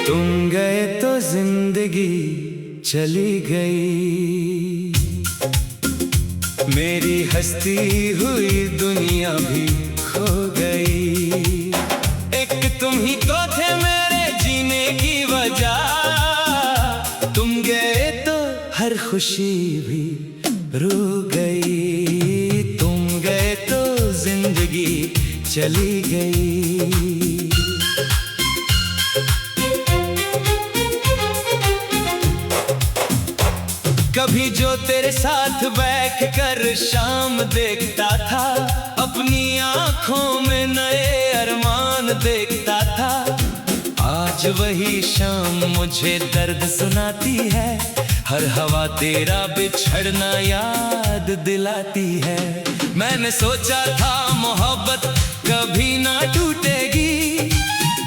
तुम गए तो जिंदगी चली गई, मेरी हंसती हुई दुनिया भी खो गई। एक तुम ही तो थे मेरे जीने की वजह, तुम गए तो हर खुशी भी रुक गई। तुम गए तो जिंदगी चली गई। कभी जो तेरे साथ बैठ कर शाम देखता था, अपनी आंखों में नए अरमान देखता था। आज वही शाम मुझे दर्द सुनाती है, हर हवा तेरा बिछड़ना याद दिलाती है। मैंने सोचा था मोहब्बत कभी ना टूटेगी,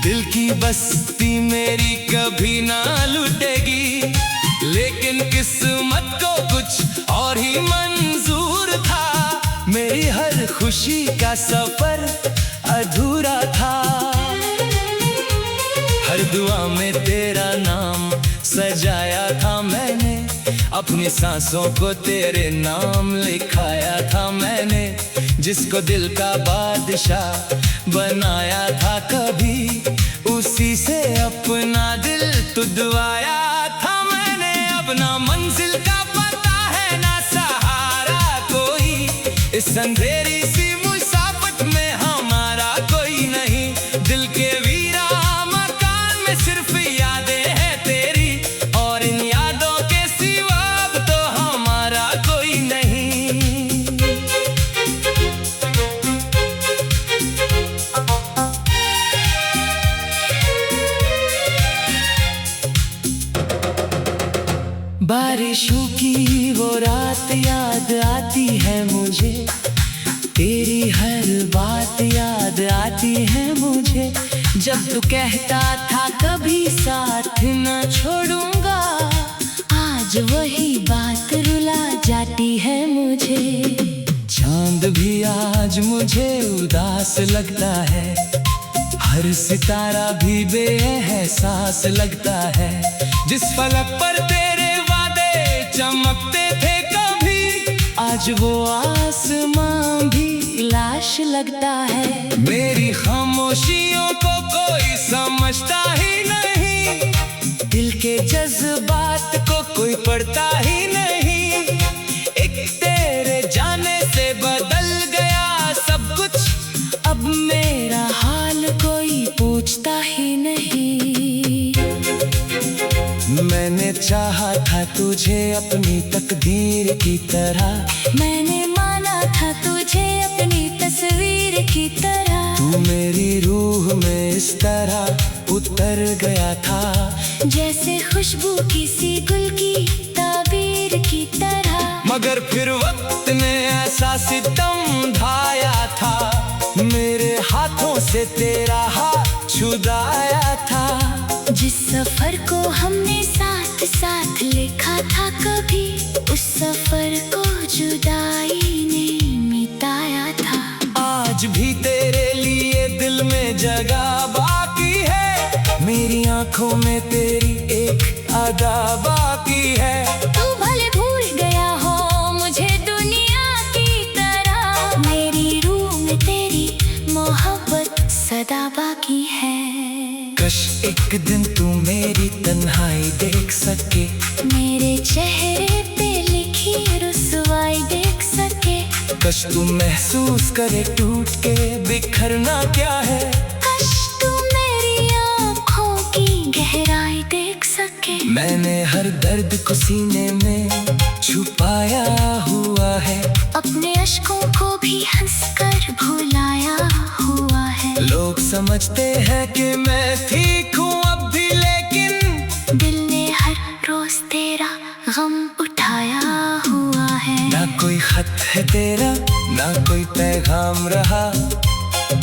दिल की बस्ती मेरी कभी ना लूटेगी। लेकिन किस्मत को कुछ और ही मंजूर था, मेरी हर खुशी का सफर अधूरा था। हर दुआ में तेरा नाम सजाया था मैंने, अपनी सांसों को तेरे नाम लिखाया था मैंने। जिसको दिल का बादशाह बनाया था कभी, उसी से अपना दिल तुड़वाया था। ना मंजिल का पता है ना सहारा कोई, इस अंधेरी सी मुसाफत में हमारा कोई नहीं। दिल के वीरा मकान में सिर्फ यादें हैं तेरी, और इन यादों के सिवा अब तो हमारा कोई नहीं। बारिशों की वो रात याद आती है मुझे, तेरी हर बात याद आती है मुझे। जब तू कहता था कभी साथ न छोड़ूंगा, आज वही बात रुला जाती है मुझे। चांद भी आज मुझे उदास लगता है, हर सितारा भी बेएहसास लगता है। जिस फलक पर तेरे चमकते थे कभी, आज वो आसमां भी लाश लगता है। मेरी खामोशियों को कोई समझता ही नहीं, दिल के जज्बात को कोई पढ़ता ही नहीं। एक तेरे जाने से बदल गया सब कुछ, अब मेरा हाल कोई पूछता ही नहीं। मैंने चाहा था तुझे अपनी तकदीर की तरह, मैंने माना था तुझे अपनी तस्वीर की तरह। तू मेरी रूह में इस तरह उतर गया था, जैसे खुशबू किसी गुल की ताबीर की तरह। मगर फिर वक्त ने ऐसा सितम ढाया था, मेरे हाथों से तेरा हाथ छुड़ाया था। जिस सफर को हमने साथ साथ लिखा था कभी, उस सफर को जुदाई ने मिटाया था। आज भी तेरे लिए दिल में जगह बाकी है, मेरी आंखों में तेरी एक अदा बाकी है। तू भले भूल गया हो मुझे दुनिया की तरह, मेरी रूह में तेरी मोहब्बत सदा बाकी है। कश एक दिन तू मेरी तन्हाई देख सके, मेरे चेहरे पे लिखी रुसवाई देख सके। कश तू महसूस करे टूट के बिखरना क्या है, कश तू मेरी आँखों की गहराई देख सके। मैंने हर दर्द को सीने में छुपाया हुआ है, अपने अश्कों को भी हंसकर भुलाया हुआ है। लोग समझते हैं कि मैं ठीक हूँ अब भी, लेकिन दिल ने हर रोज तेरा गम उठाया हुआ है। ना कोई खत है तेरा, ना कोई पैगाम रहा,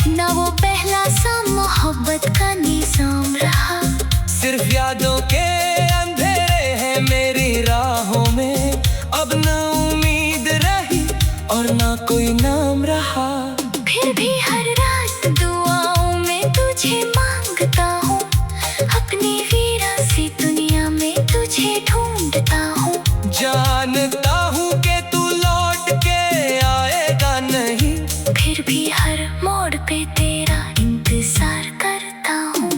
ना वो पहला सा मोहब्बत का निजाम रहा। सिर्फ यादों के अंधेरे हैं मेरी राहों में। तुझे ढूंढता हूँ, जानता हूँ कि तू लौट के आएगा नहीं, फिर भी हर मोड़ पे तेरा इंतजार करता हूँ।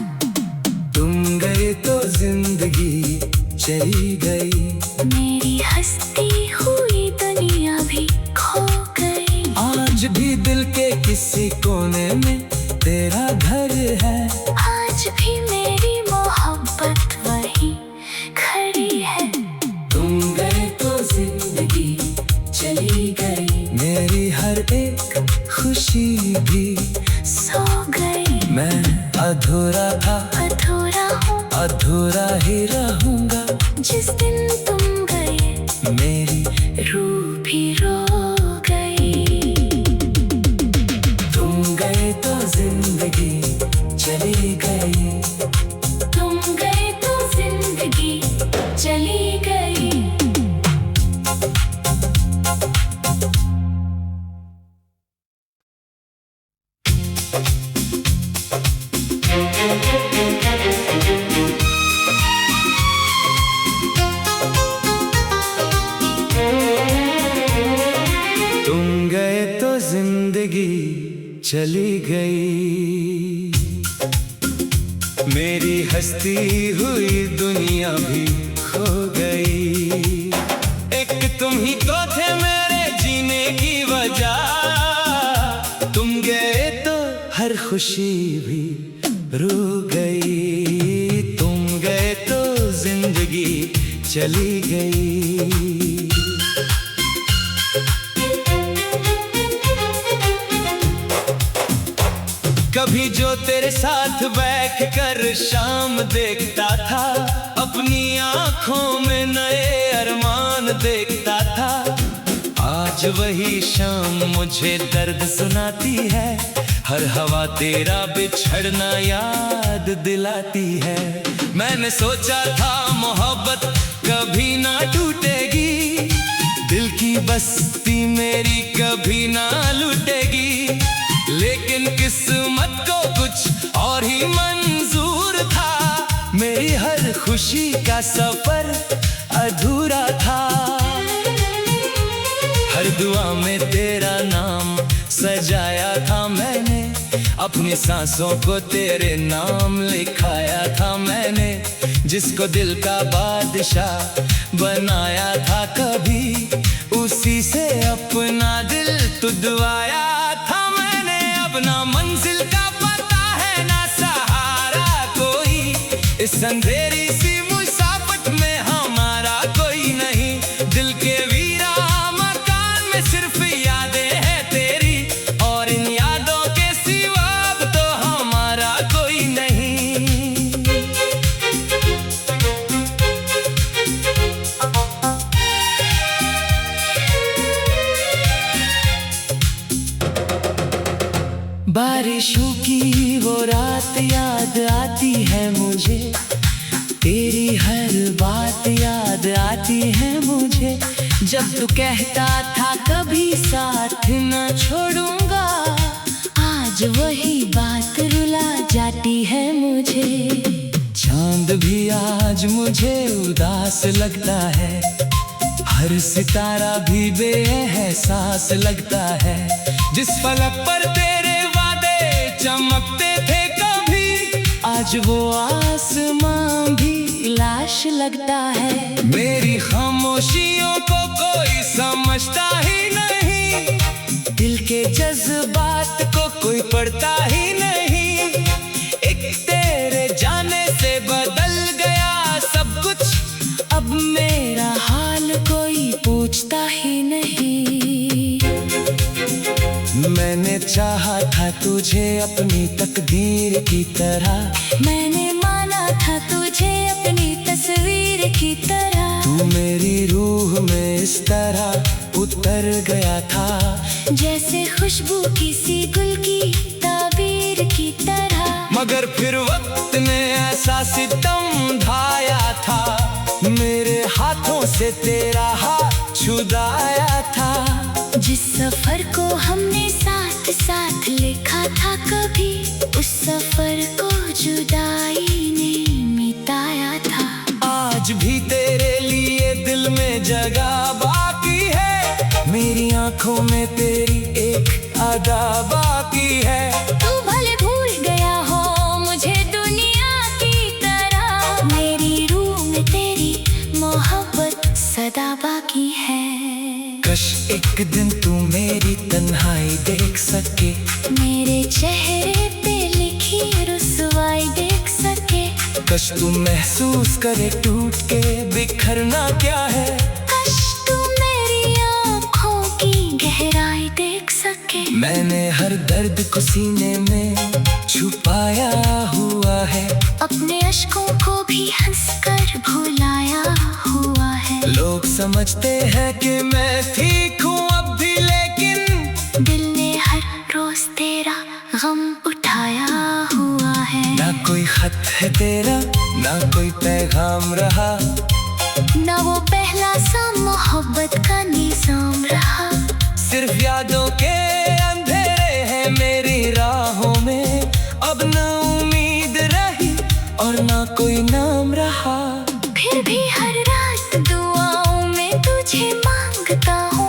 तुम गए तो जिंदगी चली गई, मेरी हंसती हुई दुनिया भी खो गई। आज भी दिल के किसी कोने में तेरा घर है, आज भी मेरी मोहब्बत वहीं खड़ी है। तुम गए तो जिंदगी चली गई, मेरी हर एक खुशी भी सो गई। मैं अधूरा था, अधूरा हूँ, अधूरा ही रहूंगा। जिस दिन तुम गए मेरी रूह भी रो गई। तुम गए तो जिंदगी चली गई, तुम गए तो जिंदगी चली गई। तुम गए तो जिंदगी चली गई, मेरी हंसती हुई दुनिया भी खो गई। एक तुम ही तो थे मेरे जीने की वजह, तुम गए तो हर खुशी भी रुक गई। तुम गए तो जिंदगी चली गई। कभी जो तेरे साथ बैठ कर शाम देखता था, अपनी आंखों में नए अरमान देखता था, आज वही शाम मुझे दर्द सुनाती है। हर हवा तेरा बिछड़ना याद दिलाती है। मैंने सोचा था मोहब्बत कभी ना टूटेगी, दिल की बस्ती मेरी कभी ना लूटेगी, लेकिन किस्मत को कुछ और ही मंजूर था। मेरी हर खुशी का सफर अधूरा था, हर दुआ में तेरा नाम सजाया था मैंने, अपनी सांसों को तेरे नाम लिखाया था मैंने। जिसको दिल का बादशाह बनाया था कभी, उसी से अपना दिल तुड़वाया था मैंने। अब ना मंजिल का पता है ना सहारा कोई, इस अंधेरी सी मुसाफत में हमारा कोई नहीं। दिल के वीरा मकान में सिर्फ यादें हैं तेरी, और इन यादों के सिवा अब तो हमारा कोई नहीं। बारिशों की वो रात याद आती है मुझे, तेरी हर बात याद आती है मुझे। जब तू कहता था कभी साथ न छोड़ूंगा, आज वही बात रुला जाती है मुझे। चांद भी आज मुझे उदास लगता है, हर सितारा भी बेएहसास लगता है। जिस फलक पर तेरे चमकते थे कभी, आज वो आसमां भी लाश लगता है। मेरी खामोशियों को कोई समझता ही नहीं, दिल के जज्बात को कोई पढ़ता ही नहीं। एक तेरे जाने से बदल गया सब कुछ, अब मेरा हाल कोई पूछता ही नहीं। मैंने चाहा था तुझे अपनी तकदीर की तरह, मैंने माना था तुझे अपनी तस्वीर की तरह। तू मेरी रूह में इस तरह उतर गया था, जैसे खुशबू किसी गुल की ताबीर की तरह। मगर फिर वक्त ने ऐसा सितम ढाया था, मेरे हाथों से तेरा हाथ छुड़ाया था। जिस सफर को हमने साथ साथ लिखा था कभी, उस सफर को जुदाई ने मिटाया था। आज भी तेरे लिए दिल में जगह बाकी है। मेरी आंखों में तेरी एक अदा बाकी है। तू भले भूल गया हो मुझे दुनिया की तरह, मेरी रूह में तेरी मोहब्बत सदा बाकी है। कश एक दिन तू मेरी तन्हाई देख सके, मेरे चेहरे पे लिखी रुसवाई देख सके। कश तू महसूस करे टूट के बिखरना क्या है। कश तू मेरी आँखों की गहराई देख सके। मैंने हर दर्द को सीने में छुपाया हुआ है, अपने अश्कों को भी हंसकर भुलाया हुआ है। लोग समझते हैं कि मैं ठीक हूँ अब भी, लेकिन दिल ने हर रोज तेरा गम उठाया हुआ है। ना कोई खत है तेरा, ना कोई पैगाम रहा, ना वो पहला सा मोहब्बत का निज़ाम रहा। सिर्फ यादों के अंधेरे हैं मेरी राहों में। अब ना उम्मीद रही और ना कोई नाम रहा। फिर भी हर रात दुआओं में तुझे मांगता हूँ,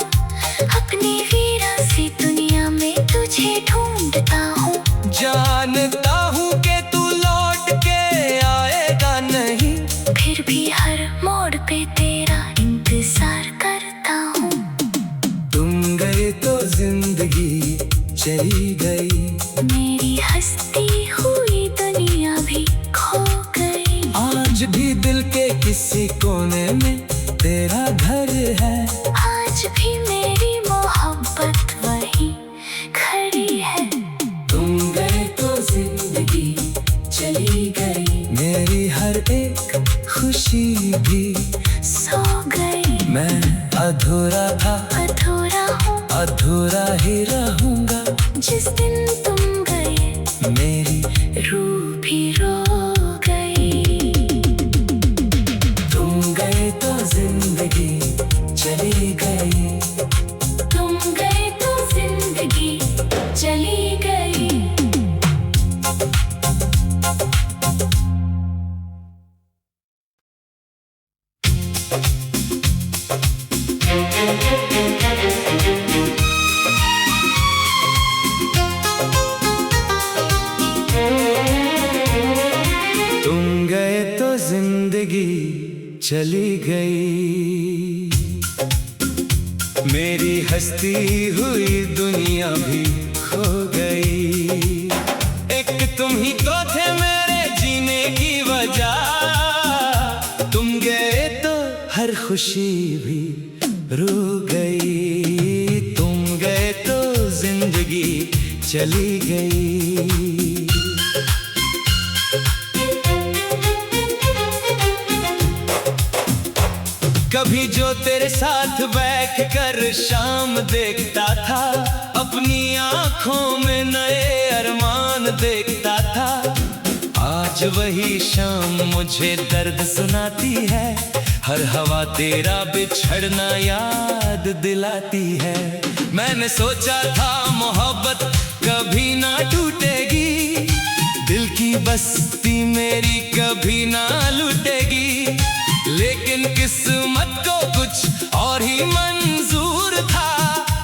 अपनी वीरान सी दुनिया में तुझे ढूंढता हूँ। जानता हूँ कि तू लौट के आएगा नहीं, फिर भी हर मोड़ पे तेरा इंतजार करता हूँ। तुम गए तो जिंदगी चली गई, मेरी हंसती हुई दुनिया भी खो गई। आज भी दिल के किसी कोने में तेरा घर है। आज भी मेरी मोहब्बत वहीं खड़ी है। तुम गए तो जिंदगी चली गई, मेरी हर एक खुशी भी सो गई। मैं अधूरा था, अधूरा हूँ, अधूरा ही रहूंगा। जिस दिन तुम गए मेरी रूह भी रो गई। तुम गए तो जिंदगी चली गई, तुम गए तो जिंदगी चली गई। तुम गए तो जिंदगी चली गई, मेरी हंसती हुई दुनिया भी खो गई। एक तुम ही तो थे मेरे जीने की वजह, तुम गए तो हर खुशी भी रुक गई। तुम गए तो जिंदगी चली गई। कभी जो तेरे साथ बैठ कर शाम देखता था, अपनी आंखों में नए अरमान देखता था। आज वही शाम मुझे दर्द सुनाती है, हर हवा तेरा बिछड़ना याद दिलाती है। मैंने सोचा था मोहब्बत कभी ना टूटेगी, दिल की बस्ती मेरी कभी ना लूटेगी। लेकिन किस्मत को कुछ और ही मंजूर था,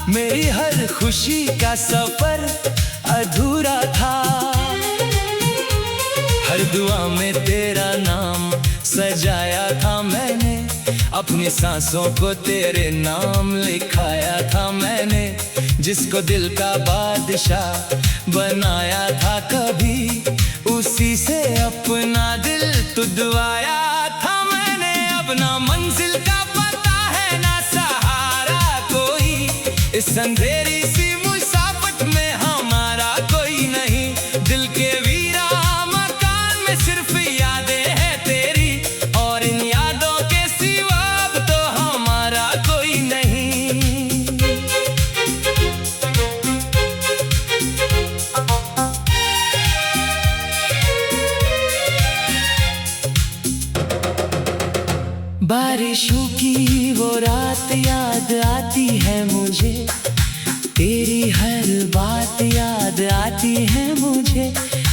मेरी हर खुशी का सफर अधूरा था। हर दुआ में तेरा नाम सजाया था मैंने, अपनी सांसों को तेरे नाम लिखाया था मैंने। जिसको दिल का बादशाह बनाया था कभी, उसी से अपना दिल तुड़वाया था मैंने। अब ना मंजिल का पता है ना सहारा कोई, इस अंधेरी सी मुसाफत में हमारा कोई नहीं। दिल के वीरा मकान में सिर्फ यादें हैं तेरी, और इन यादों के सिवा अब तो हमारा कोई नहीं। बारिशों की वो रात याद आती है मुझे, तेरी हर बात याद आती है मुझे।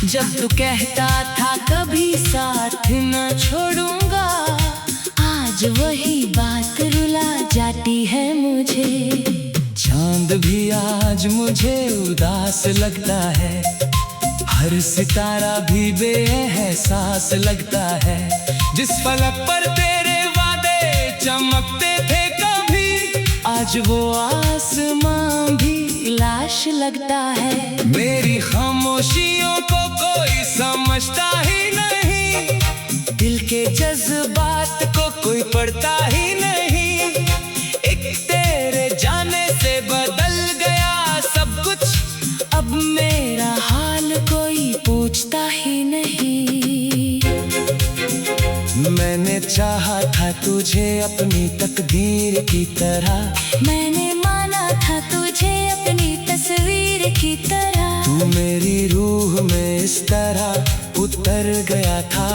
जब तू कहता था कभी साथ न छोड़ूंगा, आज वही बात रुला जाती है मुझे। चांद भी आज मुझे उदास लगता है, हर सितारा भी बेएहसास लगता है। जिस फलक पर तेरे वादे चमकते थे कभी, आज वो आसमां भी लाश लगता है। मेरी खामोशियों को कोई समझता ही नहीं, दिल के जज्बात को कोई पढ़ता ही नहीं। एक तेरे जाने से बदल गया सब कुछ, अब मेरा हाल कोई पूछता ही नहीं। मैंने चाहा था तुझे अपनी तकदीर की तरह, मैंने माना था तुझे अपनी तस्वीर की तरह। तू मेरी रूह में इस तरह उतर गया था,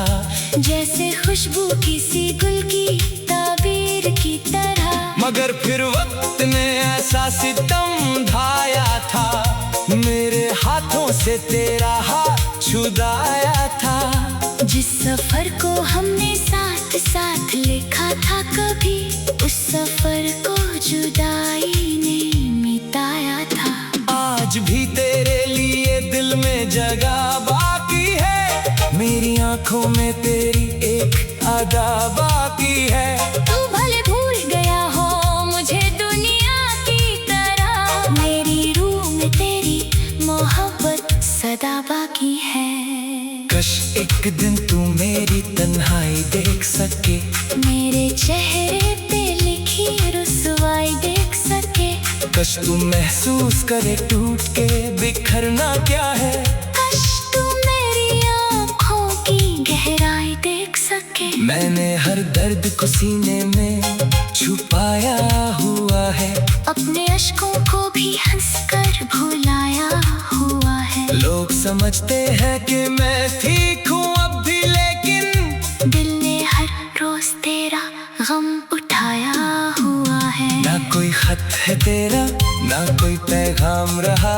जैसे खुशबू किसी गुल की ताबीर की तरह। मगर फिर वक्त ने ऐसा सितम ढाया था, मेरे हाथों से तेरा हाथ छुड़ाया था। जिस सफर को हमने साथ साथ लिखा था कभी, उस सफर को जुदाई ने मिटाया था। आज भी तेरे लिए दिल में जगह बाकी है, मेरी आंखों में तेरी एक अदा बाकी है। तू भले भूल गया हो मुझे दुनिया की तरह, मेरी रूह में तेरी मोहब्बत सदा बाकी है। कश एक दिन तू मेरी तन्हाई देख सके, मेरे चेहरे पे लिखी रुसवाई देख सके। कश तू महसूस करे टूट के बिखरना क्या है, काश तू मेरी आँखों की गहराई देख सके। मैंने हर दर्द को सीने में छुपाया हुआ है, अपने अश्कों को भी हंसकर भुलाया हुआ है। लोग समझते हैं कि मैं ठीक हूँ अब भी, लेकिन दिल ने हर रोज तेरा गम उठाया हुआ है। ना कोई खत है तेरा, ना कोई पैगाम रहा,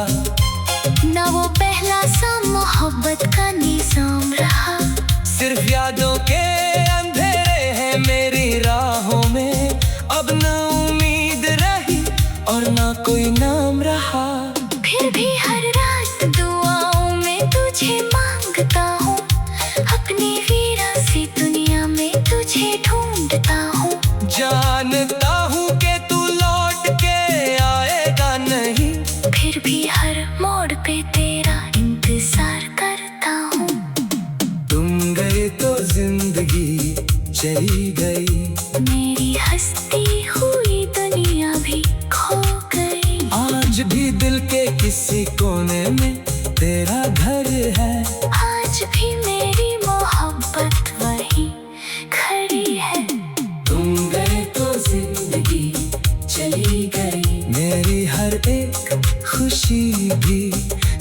ना वो पहला सा मोहब्बत का निज़ाम रहा। सिर्फ यादों के अंधेरे हैं मेरी राहों में, अब ना उम्मीद रही और ना कोई नाम रहा। फिर भी हर रात दुआओं में तुझे मांगता हूँ, अपनी वीरासी दुनिया में तुझे ढूंढता हूँ। जानता हूँ कि तू लौट के आएगा नहीं, फिर भी हर मोड़ पे तेरा इंतजार करता हूँ। तुम गए तो जिंदगी चली गई, मेरी हंसती हुई दुनिया भी खो गई। आज भी दिल के किसी कोने में तेरा घर है, आज भी मेरी मोहब्बत वहीं खड़ी है। तुम गए तो जिंदगी चली गई, मेरी हर एक खुशी भी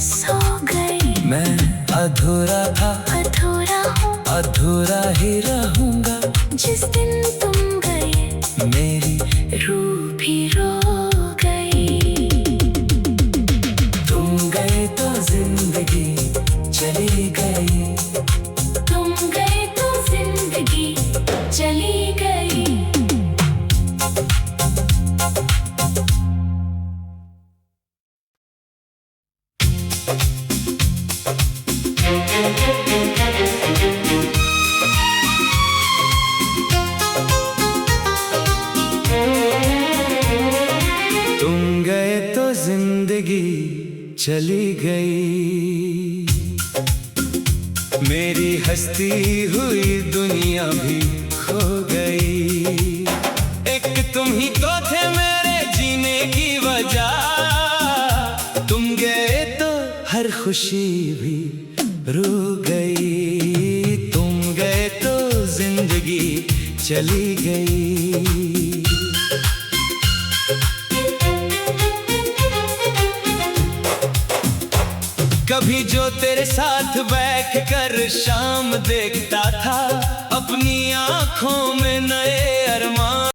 सो गई। मैं अधूरा था, अधूरा हूँ, अधूरा ही रहूंगा। जिस दिन तुम गए मेरी रूह भी रो गई। तुम गए तो जिंदगी चली गई, तुम गए तो जिंदगी चली गई। तुम गए तो जिंदगी चली गई, मेरी हंसती हुई दुनिया भी खो गई। एक तुम ही तो थे मेरे जीने की वजह, तुम गए तो हर खुशी भी रुक गई। तुम गए तो जिंदगी चली गई। कभी जो तेरे साथ बैठ कर शाम देखता था, अपनी आंखों में नए